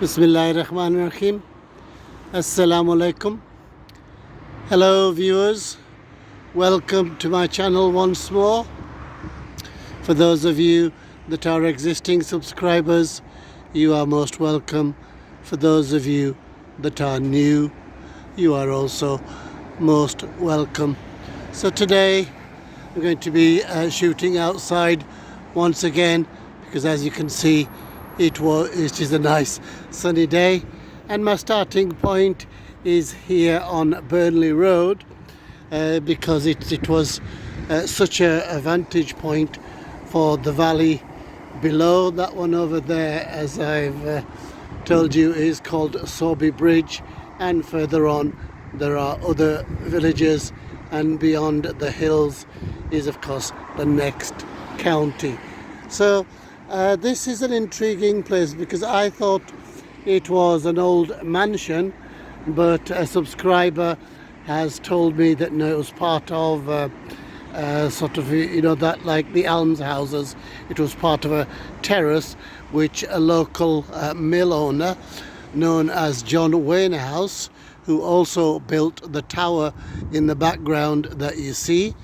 Bismillahirrahmanirrahim. Assalamu alaikum. Hello viewers, welcome to my channel once more. For those of you that are existing subscribers, you are most welcome. For those of you that are new, you are also most welcome. So today I'm going to be shooting outside once again, because as you can see it is a nice sunny day, and my starting point is here on Burnley Road because it was such a vantage point for the valley below. That one over there, as I've told you, is called Sowerby Bridge, and further on there are other villages, and beyond the hills is of course the next county. So this is an intriguing place because I thought it was an old mansion, but a subscriber has told me that no, it was part of sort of, you know, that like the almshouses. It was part of a terrace which a local mill owner known as John Wainhouse, who also built the tower in the background that you see.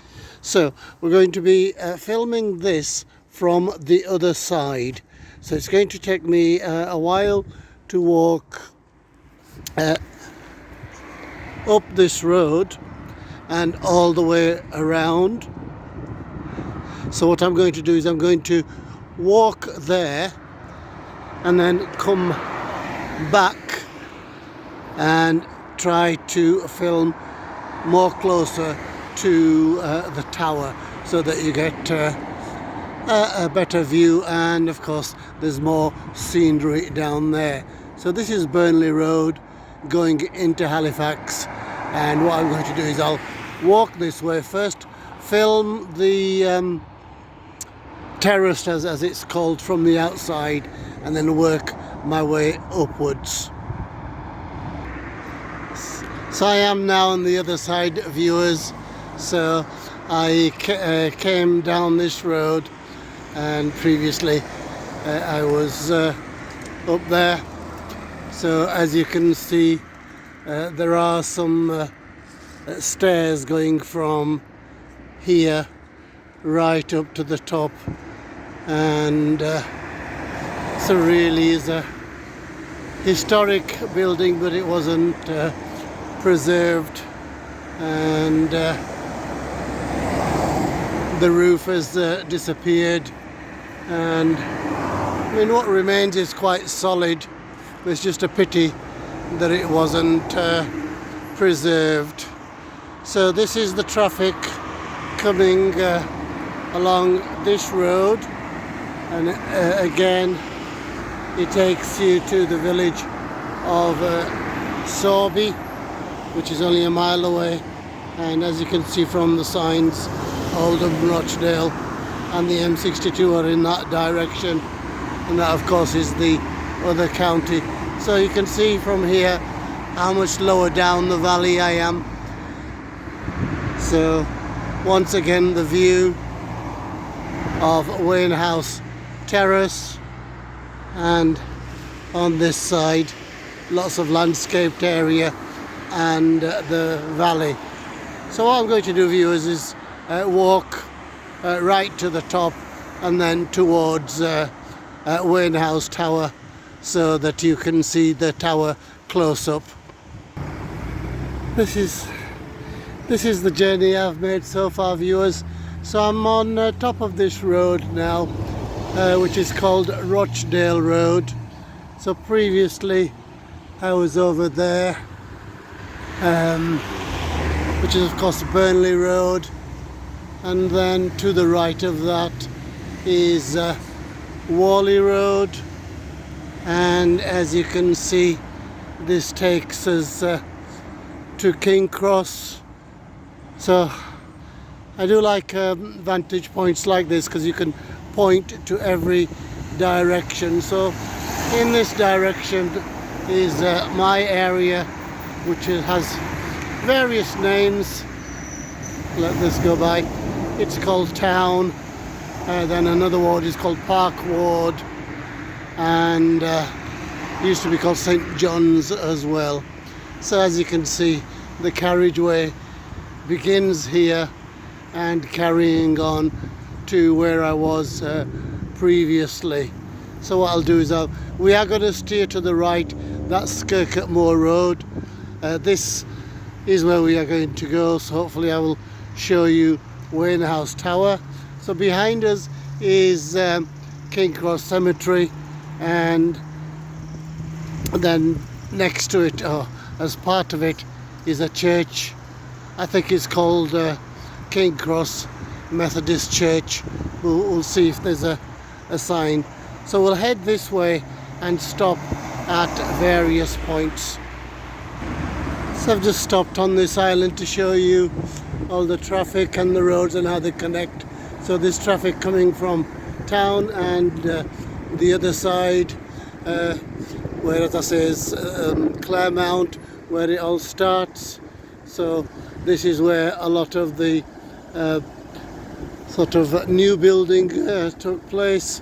So we're going to be filming this from the other side, so it's going to take me a while to walk up this road and all the way around. So what I'm going to do is I'm going to walk there and then come back and try to film more closer to the tower, so that you get a better view, and of course there's more scenery down there. So this is Burnley Road going into Halifax, and what I'm going to do is I'll walk this way first, film the terrace as it's called from the outside, and then work my way upwards. So I am now on the other side, viewers. So I came down this road, and previously I was up there. So as you can see, there are some stairs going from here right up to the top, and so really is a historic building, but it wasn't preserved, and the roof has disappeared, and I mean what remains is quite solid. It's just a pity that it wasn't preserved. So this is the traffic coming along this road, and again it takes you to the village of Sowerby, which is only a mile away, and as you can see from the signs, Oldham, Rochdale and the M62 are in that direction, and that of course is the other county. So you can see from here how much lower down the valley I am. So once again, the view of Wainhouse Terrace, and on this side lots of landscaped area and the valley. So what I'm going to do, viewers, is walk right to the top and then towards Wainhouse Tower, so that you can see the tower close up. This is the journey I've made so far, viewers. So I'm on top of this road now, which is called Rochdale Road. So previously I was over there, which is of course Burnley Road, and then to the right of that is Folly Road, and as you can see this takes us to King Cross. So I do like vantage points like this because you can point to every direction. So in this direction is my area, which has various names. Let this go by. It's called Town, then another ward is called Park Ward, and used to be called St. John's as well. So as you can see, the carriageway begins here and carrying on to where I was previously. So what I'll do is we are going to steer to the right. That's Skircot Moor Road. This is where we are going to go, so hopefully I will show you Wainhouse Tower. So behind us is King Cross Cemetery, and then next to it, or as part of it, is a church. I think it's called King Cross Methodist Church. We'll see if there's a sign. So we'll head this way and stop at various points. So I've just stopped on this island to show you all the traffic and the roads and how they connect. So there's traffic coming from town and the other side, where, as I say, is Claremont, where it all starts. So this is where a lot of the sort of new building took place.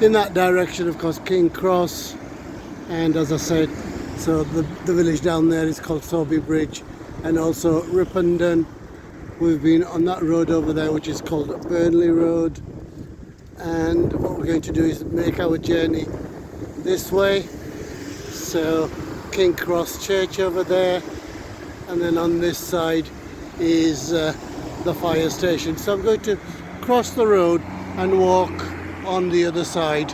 In that direction, of course, King Cross, and as I said, so the village down there is called Sowerby Bridge, and also Ripondon. We've been on that road over there, which is called Burnley Road, and what we're going to do is make our journey this way. So King Cross Church over there, and then on this side is the fire station. So I'm going to cross the road and walk on the other side.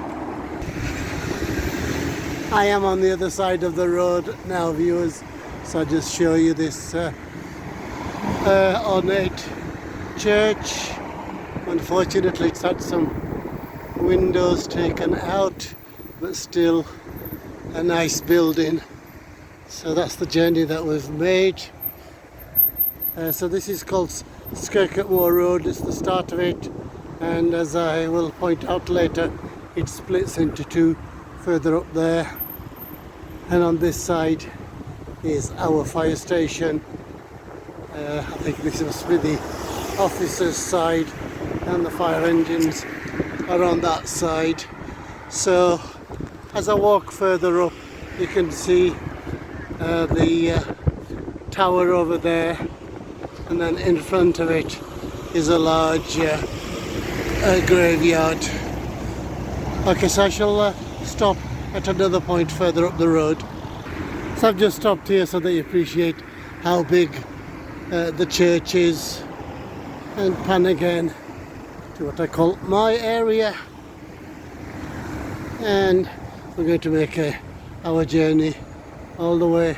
I am on the other side of the road now, viewers, so I'll just show you this ornate church. Unfortunately, it's had some windows taken out, but still a nice building. So that's the journey that we've made. So this is called Skircot Moor Road. It's the start of it, and as I will point out later, it splits into two further up there, and on this side is our fire station. I think this must be the officers' side, and the fire engines are on that side. So as I walk further up, you can see the tower over there, and then in front of it is a large graveyard. Okay, so I shall stop at another point further up the road. So I've just stopped here so that you appreciate how big the church is, and pan again to what I call my area, and we're going to make our journey all the way.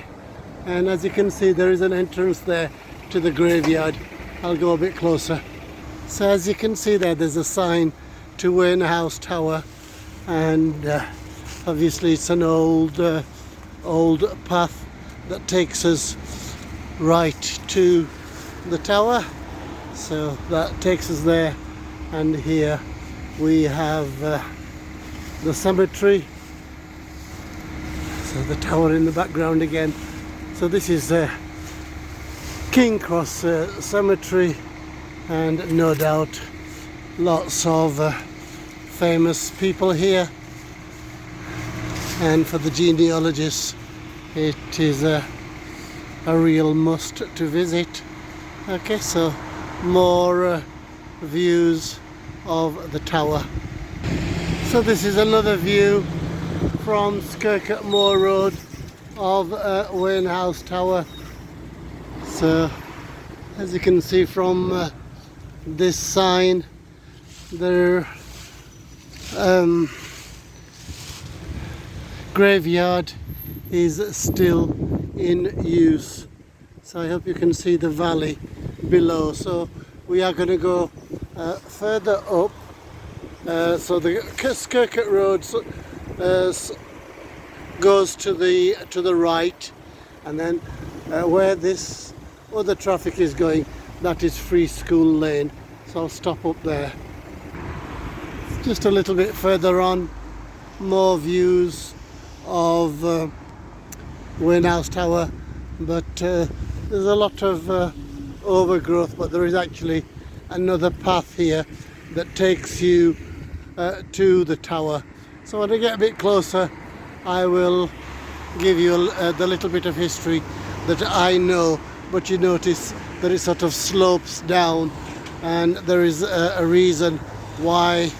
And as you can see, there is an entrance there to the graveyard. I'll go a bit closer. So as you can see there, there's a sign to Wainhouse Tower, and obviously it's an old path that takes us right to the tower. So that takes us there, and here we have the cemetery. So the tower in the background again. So this is King Cross Cemetery, and no doubt lots of famous people here, and for the genealogists it is a real must to visit. Okay, so more views of the tower. So this is another view from Skircot Moor Road of Wainhouse Tower. So as you can see from this sign, their graveyard is still in use. So I hope you can see the valley below. So we are going to go further up. So the Skircot Road goes to the right, and then where this other traffic is going, that is Free School Lane. So I'll stop up there. Just a little bit further on, more views of Wainhouse Tower, but there's a lot of overgrowth, but there is actually another path here that takes you to the tower. So when I get a bit closer, I will give you the little bit of history that I know, but you notice that it sort of slopes down, and there is a reason why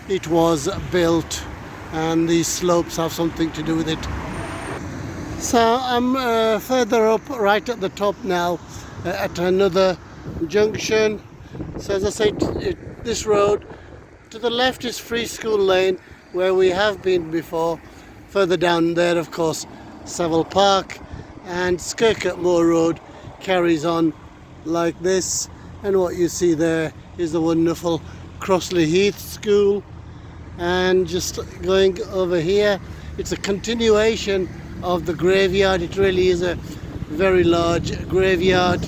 it was built, and these slopes have something to do with it. So I'm further up right at the top now at another junction. So as I said, this road to the left is Free School Lane, where we have been before. Further down there, of course, Savile Park, and Skircot Moor Road carries on like this, and what you see there is the wonderful Crossley Heath School. And just going over here, it's a continuation of the graveyard. It really is a very large graveyard.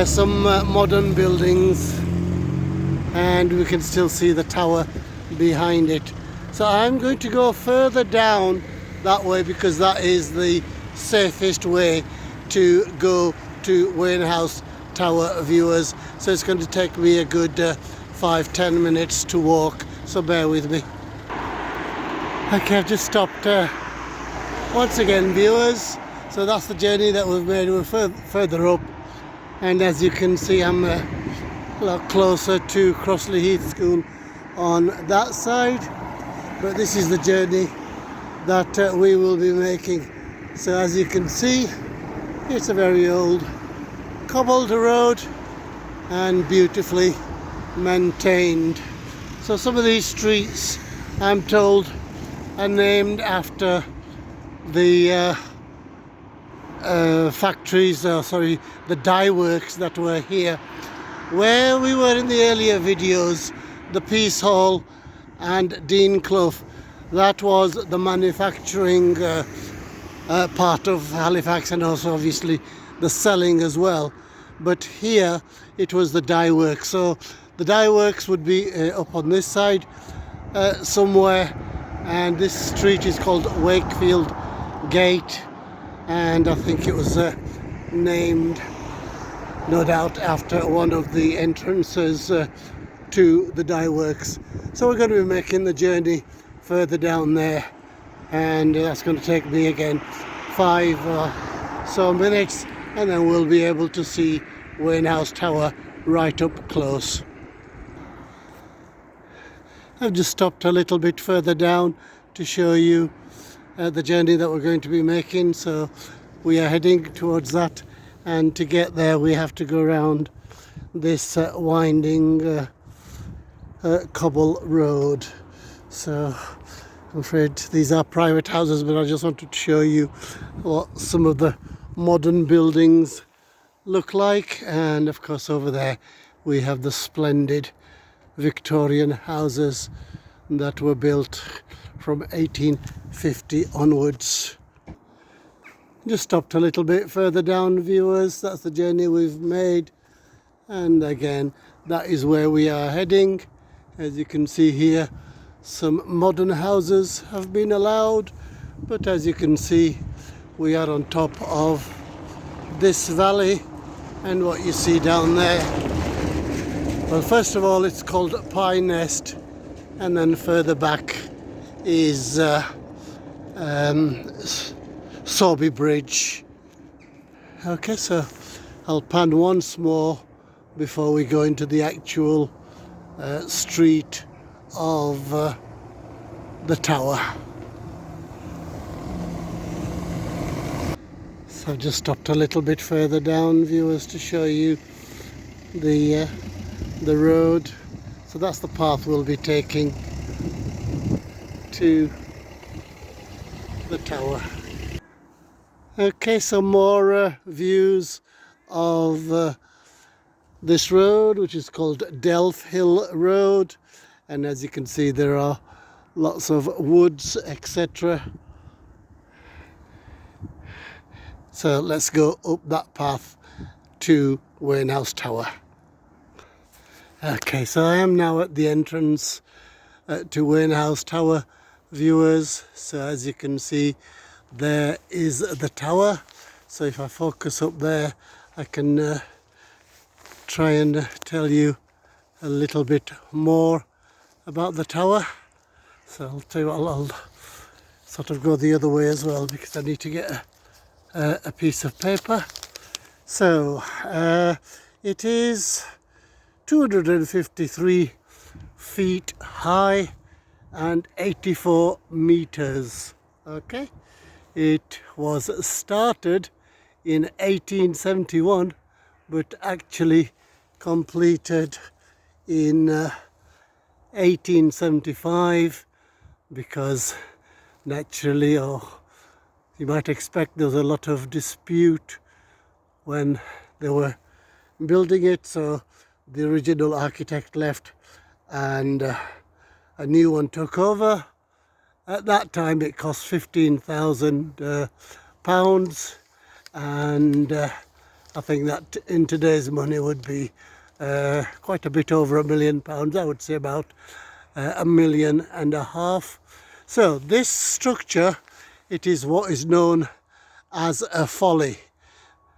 Some modern buildings, and we can still see the tower behind it. So I'm going to go further down that way because that is the safest way to go to Wainhouse Tower, viewers. So it's going to take me a good 5-10 minutes to walk, so bear with me. Okay, I've just stopped once again, viewers. So that's the journey that we've made. We're further up, and as you can see, I'm a lot closer to Crossley Heath School on that side, but this is the journey that we will be making. So as you can see, it's a very old cobbled road and beautifully maintained. So some of these streets, I'm told, are named after the factories, the dye works that were here. Where we were in the earlier videos, the Peace Hall and Dean Clough, that was the manufacturing part of Halifax, and also obviously the selling as well. But here it was the dye works. So the dye works would be up on this side somewhere, and this street is called Wakefield Gate, and I think it was named, no doubt, after one of the entrances to the dye works. So we're going to be making the journey further down there, and that's going to take me again 5 or so minutes, and then we'll be able to see Wainhouse Tower right up close. I've just stopped a little bit further down to show you the journey that we're going to be making. So we are heading towards that, and to get there we have to go around this winding cobble road. So I'm afraid these are private houses, but I just wanted to show you what some of the modern buildings look like. And of course over there we have the splendid Victorian houses that were built from 1850 onwards. Just stopped a little bit further down, viewers. That's the journey we've made, and again that is where we are heading. As you can see here, some modern houses have been allowed, but as you can see, we are on top of this valley, and what you see down there, well, first of all, it's called Pie Nest, and then further back is Sowerby Bridge. Okay, so I'll pan once more before we go into the actual street of the tower. So I've just stopped a little bit further down, viewers, to show you the road. So that's the path we'll be taking to the tower. Okay, so more views of this road, which is called Delph Hill Road, and as you can see there are lots of woods, etc. So let's go up that path to Wainhouse Tower. Okay, so I am now at the entrance to Wainhouse Tower, viewers. So as you can see, there is the tower. So if I focus up there, I can try and tell you a little bit more about the tower. So I'll tell you what, I'll sort of go the other way as well because I need to get a piece of paper. So it is 253 feet high and 84 meters. Okay, it was started in 1871 but actually completed in 1875 because naturally, or you might expect, there was a lot of dispute when they were building it, so the original architect left and a new one took over. At that time it cost £15,000 and I think that in today's money would be quite a bit over £1 million. I would say about £1.5 million. So this structure, it is what is known as a folly,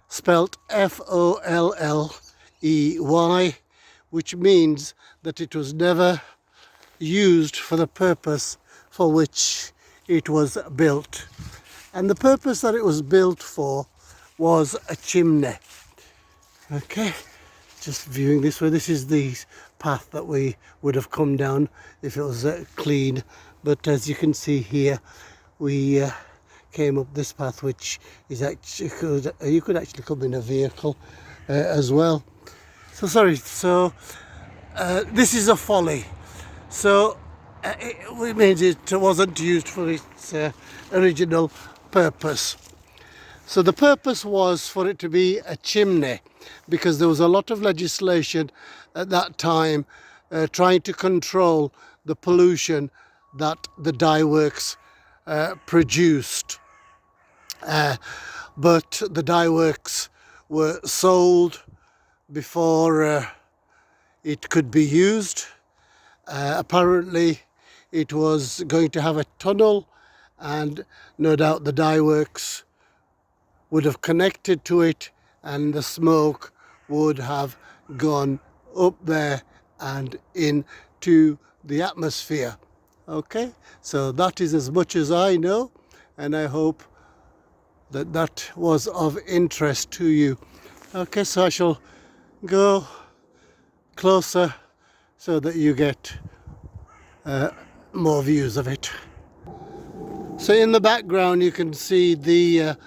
spelt F-O-L-L-E-Y, which means that it was never used for the purpose for which it was built. And the purpose that it was built for was a chimney. Okay, just viewing this way, this is the path that we would have come down if it was clean, but as you can see here, we came up this path, which is actually you could actually come in a vehicle as well. So sorry, so this is a folly, so it means it wasn't used for its original purpose. So the purpose was for it to be a chimney, because there was a lot of legislation at that time trying to control the pollution that the dye works produced. But the dye works were sold before it could be used. Apparently it was going to have a tunnel, and no doubt the dye works would have connected to it and the smoke would have gone up there and into the atmosphere. Okay, so that is as much as I know, and I hope that that was of interest to you. Okay, so I shall go closer so that you get more views of it. So in the background you can see the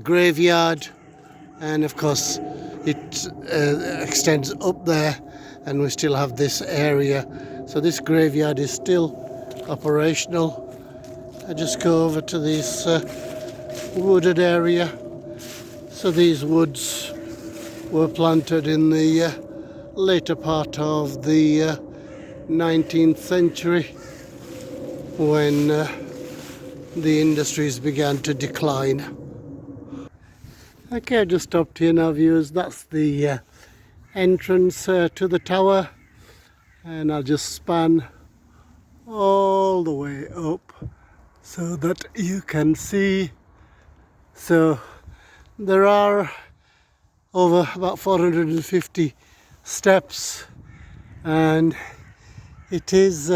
graveyard, and of course it extends up there, and we still have this area. So this graveyard is still operational. I just go over to this wooded area. So these woods were planted in the later part of the 19th century when the industries began to decline. Okay, I just stopped here now, viewers. That's the entrance to the tower, and I'll just span all the way up so that you can see. So there are over about 450 steps, and it is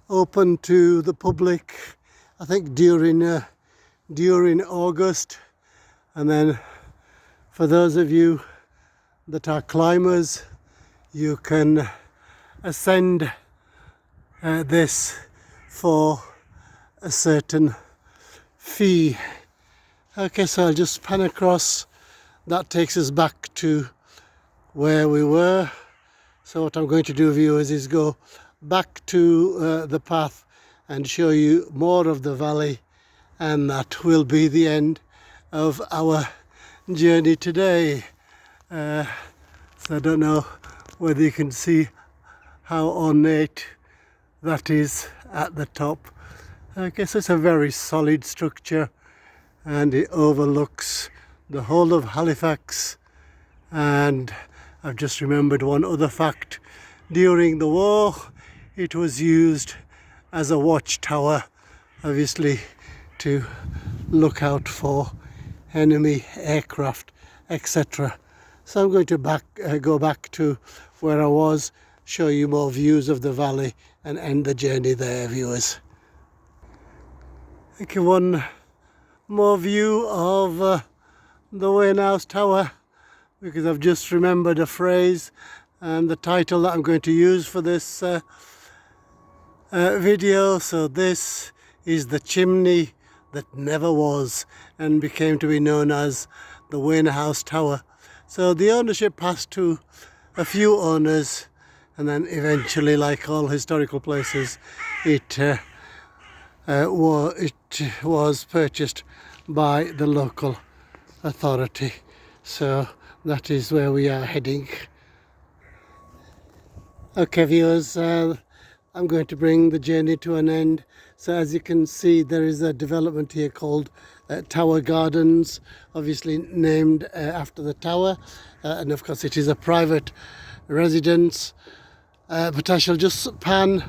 open to the public, I think during August. And then for those of you that are climbers, you can ascend this for a certain fee. Okay, so I'll just pan across. That takes us back to where we were. So what I'm going to do, viewers, is go back to the path and show you more of the valley, and that will be the end of our journey today. So I don't know whether you can see how ornate that is at the top. Okay, so it's a very solid structure, and it overlooks the whole of Halifax. And I've just remembered one other fact. During the war it was used as a watchtower, obviously to look out for enemy aircraft, etc. So I'm going to go back to where I was, show you more views of the valley, and end the journey there, viewers. Okay, one more view of the Wainhouse Tower, because I've just remembered a phrase and the title that I'm going to use for this video. So this is the chimney that never was and became to be known as the Wainhouse Tower. So the ownership passed to a few owners, and then eventually, like all historical places, it was purchased by the local authority. So that is where we are heading. Okay viewers, I'm going to bring the journey to an end. So as you can see, there is a development here called Tower Gardens, obviously named after the tower, and of course it is a private residence, but I shall just pan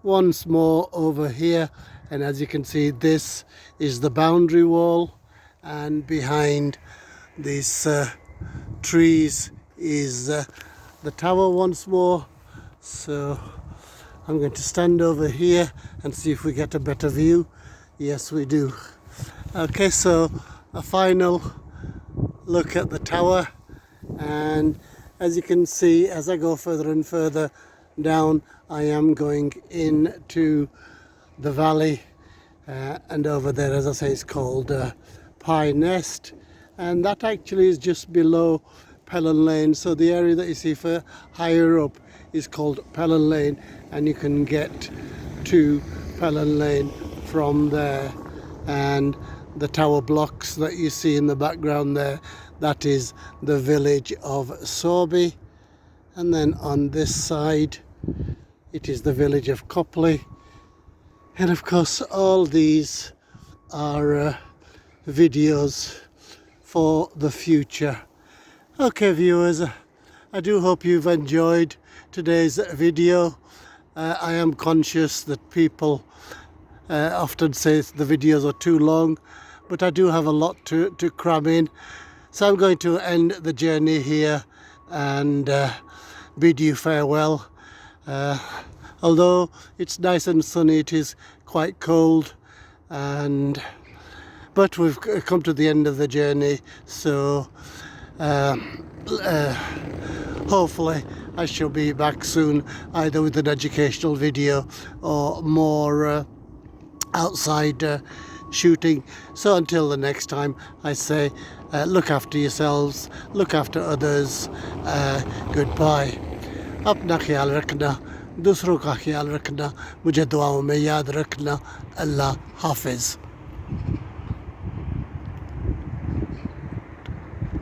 once more over here, and as you can see, this is the boundary wall, and behind these trees is the tower once more. So I'm going to stand over here and see if we get a better view. Yes, we do. Okay, so a final look at the tower, and as you can see, as I go further and further down, I am going into the valley, and over there, as I say, it's called Pie Nest, and that actually is just below Pelham Lane. So the area that you see for higher up is called Pelham Lane, and you can get to Pelham Lane from there. And the tower blocks that you see in the background there, that is the village of Sowerby. And then on this side, it is the village of Copley. And of course, all these are videos for the future. Okay viewers, I do hope you've enjoyed today's video. I am conscious that people often say the videos are too long, but I do have a lot to cram in. So I'm going to end the journey here and bid you farewell. Although it's nice and sunny, it is quite cold, but we've come to the end of the journey, so hopefully I shall be back soon, either with an educational video or more outside shooting. So until the next time, I say look after yourselves, look after others, goodbye. अपना ख्याल रखना, दूसरों का ख्याल रखना, मुझे दुआओं में याद रखना। अल्लाह हाफिज।